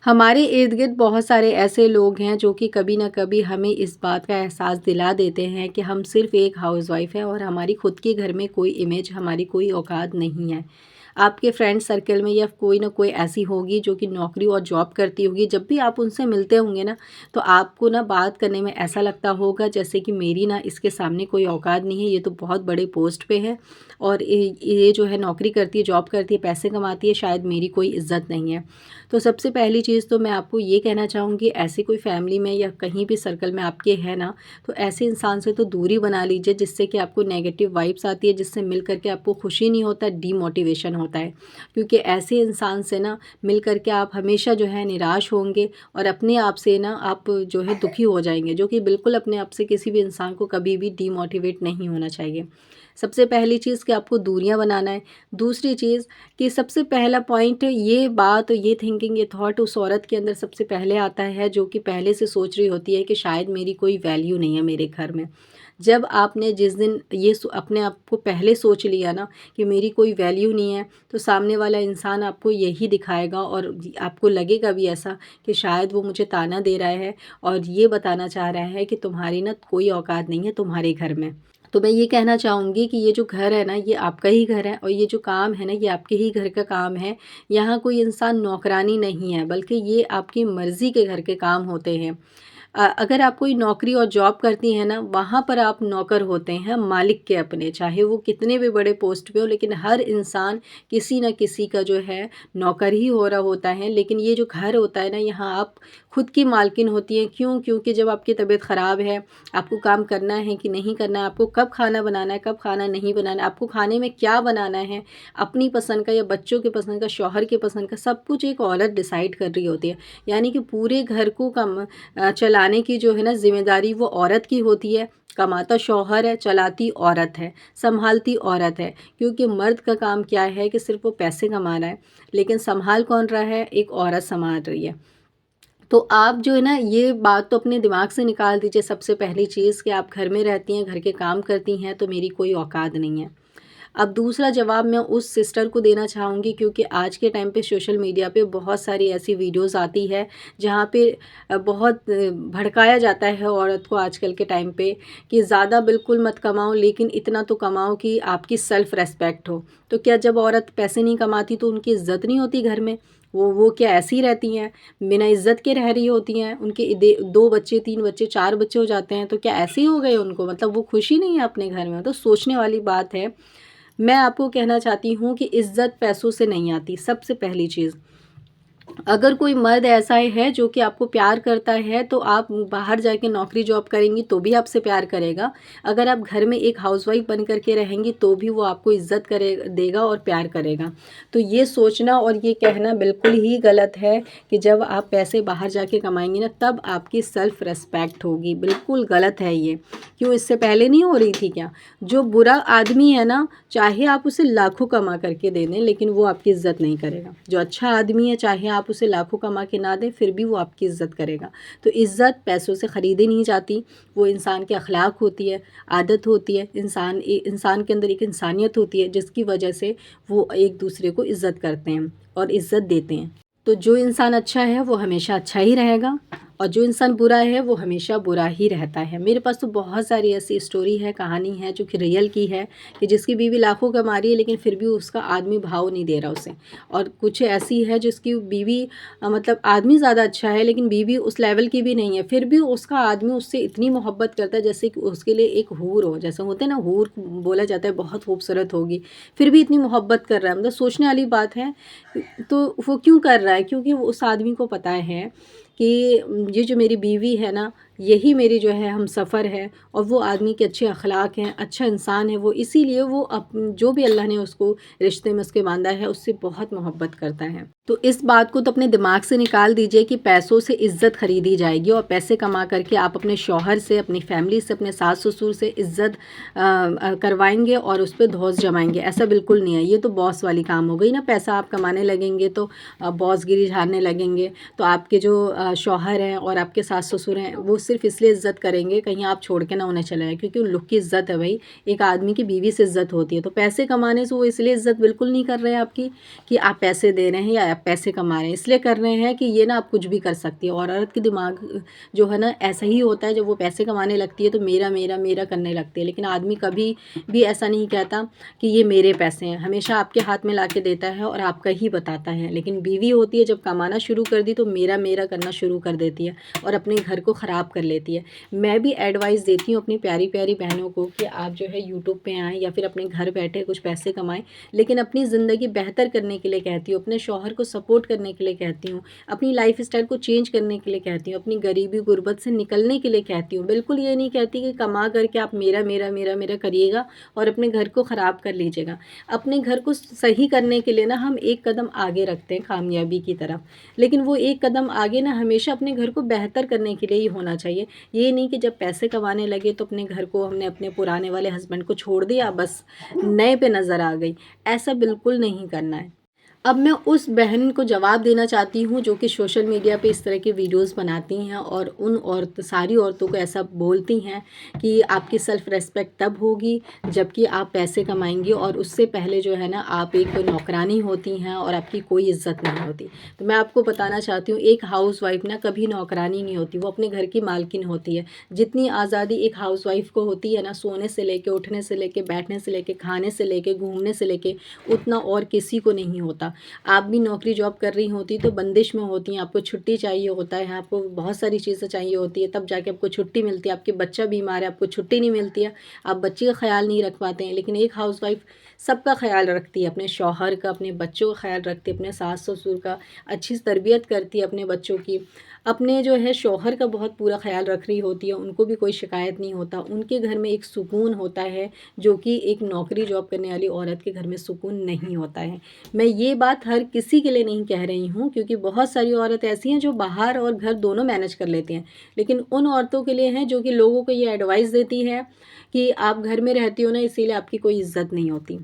हमारे इर्द-गिर्द बहुत सारे ऐसे लोग हैं जो कि कभी न कभी हमें इस बात का एहसास दिला देते हैं कि हम सिर्फ़ एक हाउसवाइफ़ हैं और हमारी खुद के घर में कोई इमेज, हमारी कोई औकात नहीं है। आपके फ्रेंड सर्कल में या कोई न कोई ऐसी होगी जो कि नौकरी और जॉब करती होगी, जब भी आप उनसे मिलते होंगे ना, तो आपको ना बात करने में ऐसा लगता होगा जैसे कि मेरी ना इसके सामने कोई औकात नहीं है, ये तो बहुत बड़े पोस्ट पे है और ये जो है नौकरी करती है, जॉब करती है, पैसे कमाती है, शायद मेरी कोई इज़्ज़त नहीं है। तो सबसे पहली चीज़ तो मैं आपको ये कहना चाहूँगी, ऐसी कोई फैमिली में या कहीं भी सर्कल में आपके है ना, तो ऐसे इंसान से तो दूरी बना लीजिए जिससे कि आपको नेगेटिव वाइब्स आती है, जिससे मिल कर के आपको खुशी नहीं होता, डीमोटिवेशन होता है। क्योंकि ऐसे इंसान से ना मिल कर के आप हमेशा जो है निराश होंगे और अपने आप से ना आप जो है दुखी हो जाएँगे, जो कि बिल्कुल अपने आप से किसी भी इंसान को कभी भी डीमोटिवेट नहीं होना चाहिए। सबसे पहली चीज़ कि आपको दूरियाँ बनाना है। दूसरी चीज़ कि सबसे पहला पॉइंट ये बात, ये थिंकिंग, ये थॉट उस औरत के अंदर सबसे पहले आता है जो कि पहले से सोच रही होती है कि शायद मेरी कोई वैल्यू नहीं है मेरे घर में। जब आपने जिस दिन ये अपने आप को पहले सोच लिया ना कि मेरी कोई वैल्यू नहीं है, तो सामने वाला इंसान आपको यही दिखाएगा और आपको लगेगा भी ऐसा कि शायद वो मुझे ताना दे रहा है और ये बताना चाह रहा है कि तुम्हारी ना कोई औकात नहीं है तुम्हारे घर में। तो मैं ये कहना चाहूँगी कि ये जो घर है ना, ये आपका ही घर है और ये जो काम है ना, ये आपके ही घर का काम है। यहाँ कोई इंसान नौकरानी नहीं है, बल्कि ये आपकी मर्ज़ी के घर के काम होते हैं। अगर आप कोई नौकरी और जॉब करती हैं ना, वहाँ पर आप नौकर होते हैं मालिक के अपने, चाहे वो कितने भी बड़े पोस्ट पे हो, लेकिन हर इंसान किसी न किसी का जो है नौकर ही हो रहा होता है। लेकिन ये जो घर होता है ना, यहाँ आप खुद की मालकिन होती हैं। क्यों? क्योंकि जब आपकी तबीयत ख़राब है, आपको काम करना है कि नहीं करना है, आपको कब खाना बनाना है, कब खाना नहीं बनाना है, आपको खाने में क्या बनाना है, अपनी पसंद का या बच्चों के पसंद का, शौहर के पसंद का, सब कुछ एक औरत डिसाइड कर रही होती है। यानी कि पूरे घर को चलाने की जो है ना ज़िम्मेदारी वो औरत की होती है। कमाता शौहर है, चलाती औरत है, सँभालती औरत है। क्योंकि मर्द का काम क्या है कि सिर्फ़ वो पैसे कमा रहा है, लेकिन सँभाल कौन रहा है? एक औरत सँभाल रही है। तो आप जो है ना ये बात तो अपने दिमाग से निकाल दीजिए सबसे पहली चीज़ कि आप घर में रहती हैं, घर के काम करती हैं, तो मेरी कोई औकात नहीं है। अब दूसरा जवाब मैं उस सिस्टर को देना चाहूँगी, क्योंकि आज के टाइम पे सोशल मीडिया पे बहुत सारी ऐसी वीडियोज़ आती है जहाँ पे बहुत भड़काया जाता है औरत को आजकल के टाइम पे कि ज़्यादा बिल्कुल मत कमाओ, लेकिन इतना तो कमाओ कि आपकी सेल्फ़ रिस्पेक्ट हो। तो क्या जब औरत पैसे नहीं कमाती तो उनकी इज़्ज़त नहीं होती घर में? वो क्या ऐसी ही रहती हैं, बिना इज़्ज़त के रह रही होती हैं? उनके 2 बच्चे, 3 बच्चे, 4 बच्चे हो जाते हैं, तो क्या ऐसे ही हो गए उनको? मतलब वो खुशी नहीं है अपने घर में? तो सोचने वाली बात है। मैं आपको कहना चाहती हूँ कि इज़्ज़त पैसों से नहीं आती, सबसे पहली चीज़। अगर कोई मर्द ऐसा है जो कि आपको प्यार करता है, तो आप बाहर जाके नौकरी जॉब करेंगी तो भी आपसे प्यार करेगा। अगर आप घर में एक हाउसवाइफ़ बन कर के रहेंगी तो भी वो आपको इज़्ज़त करे देगा और प्यार करेगा। तो ये सोचना और ये कहना बिल्कुल ही गलत है कि जब आप पैसे बाहर जाके कमाएँगी ना, तब आपकी सेल्फ़ रिस्पेक्ट होगी। बिल्कुल गलत है ये। क्यों, इससे पहले नहीं हो रही थी क्या? जो बुरा आदमी है ना, चाहे आप उसे लाखों कमा करके दे दें, लेकिन वो आपकी इज़्ज़त नहीं करेगा। जो अच्छा आदमी है, चाहे आप उसे लाखों कमा के ना दें, फिर भी वो आपकी इज़्ज़त करेगा। तो इज़्ज़त पैसों से ख़रीदी नहीं जाती, वो इंसान के अख़लाक होती है, आदत होती है, इंसान के अंदर एक इंसानियत होती है, जिसकी वजह से वो एक दूसरे को इज़्ज़त करते हैं और इज़्ज़त देते हैं। तो जो इंसान अच्छा है वो हमेशा अच्छा ही रहेगा और जो इंसान बुरा है वो हमेशा बुरा ही रहता है। मेरे पास तो बहुत सारी ऐसी स्टोरी है, कहानी है जो कि रियल की है कि जिसकी बीवी लाखों कमा रही है, लेकिन फिर भी उसका आदमी भाव नहीं दे रहा उसे। और कुछ ऐसी है जिसकी बीवी मतलब आदमी ज़्यादा अच्छा है, लेकिन बीवी उस लेवल की भी नहीं है, फिर भी उसका आदमी उससे इतनी मोहब्बत करता है जैसे कि उसके लिए एक हूर हो। जैसे होते हैं ना, हूर बोला जाता है, बहुत खूबसूरत होगी, फिर भी इतनी मोहब्बत कर रहा है। मतलब सोचने वाली बात है। तो वो क्यों कर रहा है? क्योंकि वो उस आदमी को पता है कि ये जो मेरी बीवी है ना, यही मेरी जो है हमसफ़र है और वो आदमी के अच्छे अखलाक हैं, अच्छा इंसान है वो, इसीलिए वो जो भी अल्लाह ने उसको रिश्ते में उसके बांधा है, उससे बहुत मोहब्बत करता है। तो इस बात को तो अपने दिमाग से निकाल दीजिए कि पैसों से इज़्ज़त ख़रीदी जाएगी और पैसे कमा करके आप अपने शौहर से, अपनी फैमिली से, अपने सास-ससुर से इज़्ज़त करवाएँगे और उस पे धौंस जमाएँगे, ऐसा बिल्कुल नहीं है। ये तो बॉस वाली काम हो गई ना, पैसा आप कमाने लगेंगे तो बॉसगिरी झाड़ने लगेंगे, तो आपके जो शौहर हैं और आपके सास-ससुर हैं, वो सिर्फ इसलिए इज़्ज़त करेंगे कहीं आप छोड़ के ना उन्हें चले जाएँ, क्योंकि उन लोग की इज़्ज़त है भाई, एक आदमी की बीवी से इज़्ज़त होती है। तो पैसे कमाने से वो इसलिए इज़्ज़त बिल्कुल नहीं कर रहे हैं आपकी कि आप पैसे दे रहे हैं या आप पैसे कमा रहे हैं, इसलिए कर रहे हैं कि ये ना आप कुछ भी कर सकती है। और औरत के दिमाग जो है ना ऐसा ही होता है, जब वो पैसे कमाने लगती है तो मेरा मेरा मेरा करने लगती है। लेकिन आदमी कभी भी ऐसा नहीं कहता कि ये मेरे पैसे हैं, हमेशा आपके हाथ में ला के देता है और आपका ही बताता है। लेकिन बीवी होती है जब कमाना शुरू कर दी तो मेरा मेरा करना शुरू कर देती है और अपने घर को ख़राब कर लेती है। मैं भी एडवाइस देती हूँ अपनी प्यारी प्यारी बहनों को कि आप जो है यूट्यूब पे आएँ या फिर अपने घर बैठे कुछ पैसे कमाएँ, लेकिन अपनी ज़िंदगी बेहतर करने के लिए कहती हूँ, अपने शौहर को सपोर्ट करने के लिए कहती हूँ, अपनी लाइफ स्टाइल को चेंज करने के लिए कहती हूँ, अपनी गरीबी गुर्बत से निकलने के लिए कहती हूँ। बिल्कुल ये नहीं कहती कि कमा करके आप मेरा मेरा मेरा मेरा करिएगा और अपने घर को ख़राब कर लीजिएगा। अपने घर को सही करने के लिए ना हम एक कदम आगे रखते हैं कामयाबी की तरफ, लेकिन वो एक कदम आगे ना हमेशा अपने घर को बेहतर करने के लिए ही होना चाहिए। ये नहीं कि जब पैसे कमाने लगे तो अपने घर को हमने अपने पुराने वाले हस्बैंड को छोड़ दिया, बस नए पे नज़र आ गई, ऐसा बिल्कुल नहीं करना है। अब मैं उस बहन को जवाब देना चाहती हूँ जो कि सोशल मीडिया पे इस तरह की वीडियोस बनाती हैं और उन सारी औरतों को ऐसा बोलती हैं कि आपकी सेल्फ़ रिस्पेक्ट तब होगी जबकि आप पैसे कमाएंगी और उससे पहले जो है ना आप एक नौकरानी होती हैं और आपकी कोई इज़्ज़त नहीं होती। तो मैं आपको बताना चाहती हूँ, एक हाउसवाइफ़ ना कभी नौकरानी नहीं होती, वो अपने घर की मालकिन होती है। जितनी आज़ादी एक हाउसवाइफ़ को होती है ना, सोने से लेके, उठने से लेके, बैठने से लेके, खाने से लेके, घूमने से लेके, उतना और किसी को नहीं होता। आप भी नौकरी जॉब कर रही होती तो बंदिश में होती हैं, आपको छुट्टी चाहिए होता है, आपको बहुत सारी चीज़ें चाहिए होती है, तब जाके आपको छुट्टी मिलती है। आपके बच्चा बीमार है, आपको छुट्टी नहीं मिलती है, आप बच्चे का ख्याल नहीं रख पाते हैं। लेकिन एक हाउसवाइफ़ सबका ख्याल रखती है, अपने शौहर का, अपने बच्चों का ख्याल रखती है, अपने सास ससुर का, अच्छी तरबियत करती है अपने बच्चों की, अपने जो है शौहर का बहुत पूरा ख्याल रख रही होती है, उनको भी कोई शिकायत नहीं होता। उनके घर में एक सुकून होता है जो कि एक नौकरी जॉब करने वाली औरत के घर में सुकून नहीं होता है। मैं ये बात हर किसी के लिए नहीं कह रही हूँ, क्योंकि बहुत सारी औरत ऐसी हैं जो बाहर और घर दोनों मैनेज कर लेती हैं। लेकिन उन औरतों के लिए हैं जो कि लोगों को ये एडवाइस देती है कि आप घर में रहती हो ना, इसीलिए आपकी कोई इज़्ज़त नहीं होती।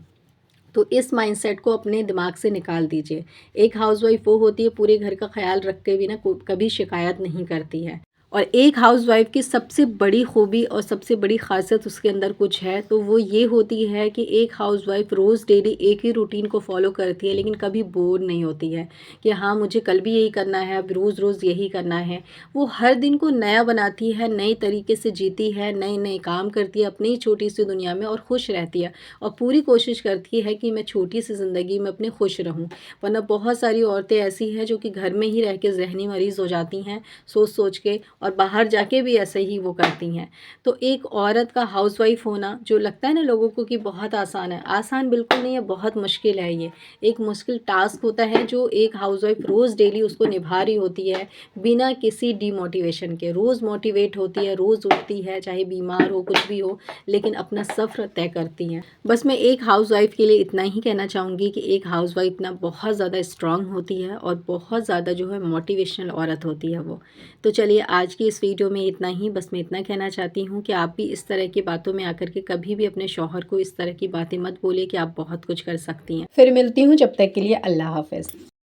तो इस माइंडसेट को अपने दिमाग से निकाल दीजिए। एक हाउसवाइफ़ वो होती है पूरे घर का ख़्याल रख के भी ना कभी शिकायत नहीं करती है। और एक हाउसवाइफ़ की सबसे बड़ी खूबी और सबसे बड़ी ख़ासियत उसके अंदर कुछ है तो वो ये होती है कि एक हाउसवाइफ़ रोज़ डेली एक ही रूटीन को फ़ॉलो करती है, लेकिन कभी बोर नहीं होती है कि हाँ मुझे कल भी यही करना है, अब रोज़ रोज़ यही करना है। वो हर दिन को नया बनाती है, नए तरीके से जीती है, नए नए काम करती है अपनी छोटी सी दुनिया में और खुश रहती है और पूरी कोशिश करती है कि मैं छोटी सी ज़िंदगी में अपने खुश रहूँ। वरना बहुत सारी औरतें ऐसी हैं जो कि घर में ही रह के ज़हनी मरीज़ हो जाती हैं सोच सोच के, और बाहर जाके भी ऐसे ही वो करती हैं। तो एक औरत का हाउसवाइफ़ होना जो लगता है ना लोगों को कि बहुत आसान है, आसान बिल्कुल नहीं है, बहुत मुश्किल है ये। एक मुश्किल टास्क होता है जो एक हाउसवाइफ़ रोज़ डेली उसको निभा रही होती है, बिना किसी डिमोटिवेशन के। रोज़ मोटिवेट होती है, रोज़ उठती है, चाहे बीमार हो, कुछ भी हो, लेकिन अपना सफ़र तय करती हैं। बस मैं एक हाउसवाइफ़ के लिए इतना ही कहना चाहूँगी कि एक हाउसवाइफ़ ना बहुत ज़्यादा स्ट्रॉन्ग होती है और बहुत ज़्यादा जो है मोटिवेशनल औरत होती है वो। तो चलिए आज की इस वीडियो में इतना ही। बस मैं इतना कहना चाहती हूँ कि आप भी इस तरह की बातों में आकर के कभी भी अपने शौहर को इस तरह की बातें मत बोलिए कि आप बहुत कुछ कर सकती हैं। फिर मिलती हूँ, जब तक के लिए अल्लाह हाफ़िज़।